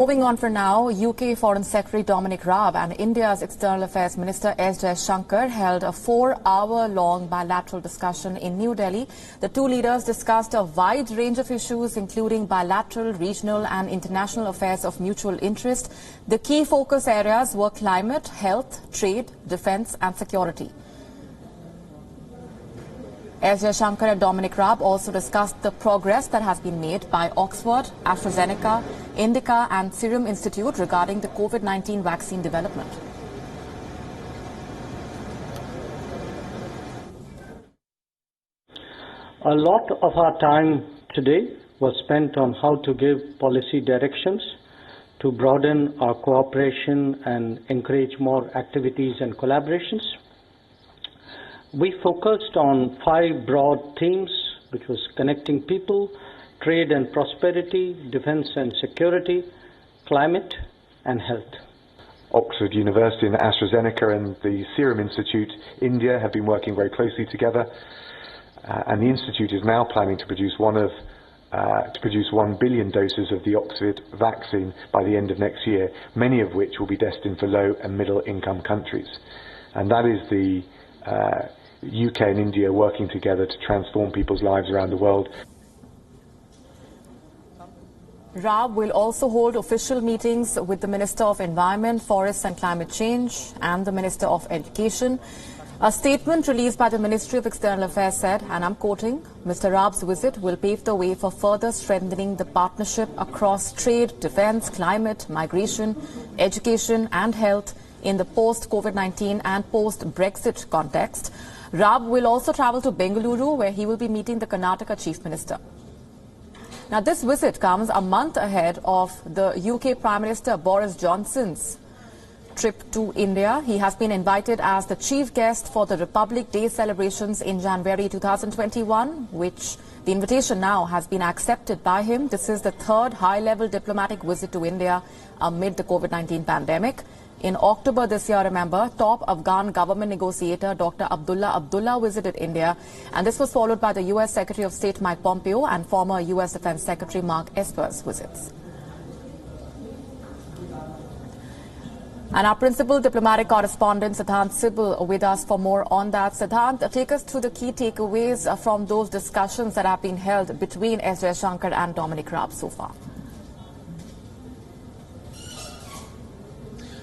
Moving on for now, UK Foreign Secretary Dominic Raab and India's External Affairs Minister S. Jaishankar held a 4-hour-long bilateral discussion in New Delhi. The two leaders discussed a wide range of issues, including bilateral, regional and international affairs of mutual interest. The key focus areas were climate, health, trade, defence and security. S. Jaishankar and Dominic Raab also discussed the progress that has been made by Oxford, AstraZeneca, Indica and Serum Institute regarding the COVID-19 vaccine development. A lot of our time today was spent on how to give policy directions to broaden our cooperation and encourage more activities and collaborations. We focused on 5 broad themes, which was connecting people, trade and prosperity, defence and security, climate and health. Oxford University and AstraZeneca and the Serum Institute, India, have been working very closely together, and the Institute is now planning to produce 1 billion doses of the Oxford vaccine by the end of next year, many of which will be destined for low and middle income countries. And that is the UK and India working together to transform people's lives around the world. Raab will also hold official meetings with the Minister of Environment, Forests and Climate Change and the Minister of Education. A statement released by the Ministry of External Affairs said, and I'm quoting, Mr. Raab's visit will pave the way for further strengthening the partnership across trade, defence, climate, migration, education and health in the post-COVID-19 and post-Brexit context. Raab will also travel to Bengaluru, where he will be meeting the Karnataka Chief Minister. Now, this visit comes a month ahead of the UK Prime Minister Boris Johnson's trip to India. He has been invited as the chief guest for the Republic Day celebrations in January 2021, which the invitation now has been accepted by him. This is the 3rd high-level diplomatic visit to India amid the COVID-19 pandemic. In October this year, remember, top Afghan government negotiator Dr. Abdullah Abdullah visited India, and this was followed by the U.S. Secretary of State Mike Pompeo and former U.S. Defense Secretary Mark Esper's visits. And our principal diplomatic correspondent Siddhant Sibal with us for more on that. Siddhant, take us through the key takeaways from those discussions that have been held between S. Jaishankar and Dominic Raab so far.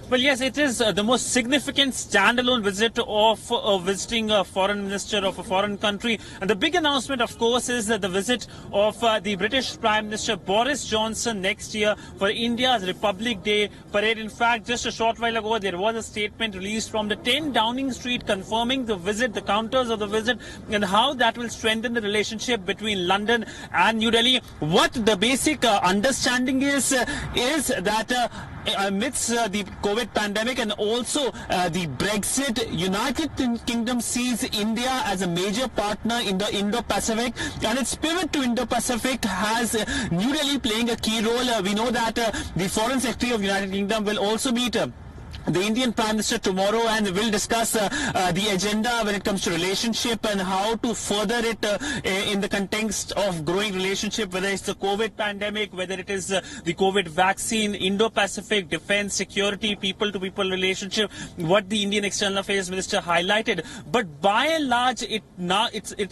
Well, yes, it is the most significant standalone visit of visiting a foreign minister of a foreign country. And the big announcement, of course, is the visit of the British Prime Minister Boris Johnson next year for India's Republic Day parade. In fact, just a short while ago, there was a statement released from the 10 Downing Street confirming the visit, the counters of the visit, and how that will strengthen the relationship between London and New Delhi. What the basic understanding is that amidst the COVID pandemic and also the Brexit, United Kingdom sees India as a major partner in the Indo-Pacific, and its pivot to Indo-Pacific has New Delhi playing a key role. We know that the Foreign Secretary of United Kingdom will also meet the Indian Prime Minister tomorrow, and we'll discuss the agenda when it comes to relationship and how to further it in the context of growing relationship, whether it's the COVID pandemic, whether it is the COVID vaccine, Indo-Pacific, defense, security, people-to-people relationship, what the Indian External Affairs Minister highlighted. But by and large, it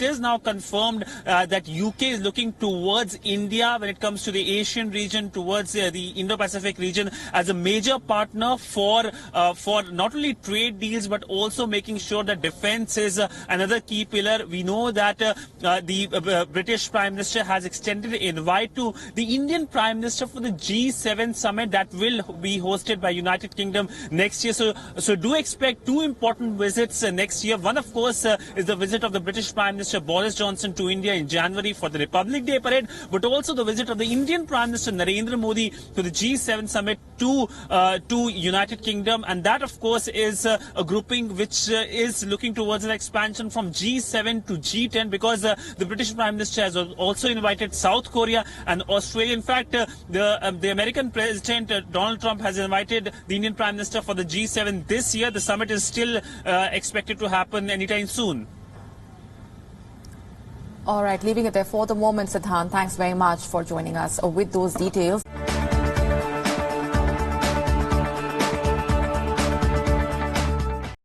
is now confirmed that UK is looking towards India when it comes to the Asian region, towards the Indo-Pacific region as a major partner for not only trade deals but also making sure that defense is another key pillar. We know that the British Prime Minister has extended an invite to the Indian Prime Minister for the G7 summit that will be hosted by United Kingdom next year. So do expect 2 important visits next year. One, of course, is the visit of the British Prime Minister Boris Johnson to India in January for the Republic Day parade, but also the visit of the Indian Prime Minister Narendra Modi to the G7 summit to United Kingdom. And that, of course, is a grouping which is looking towards an expansion from G7 to G10, because the British Prime Minister has also invited South Korea and Australia. In fact, the American President Donald Trump has invited the Indian Prime Minister for the G7 this year. The summit is still expected to happen anytime soon. All right, leaving it there for the moment, Siddhant. Thanks very much for joining us with those details.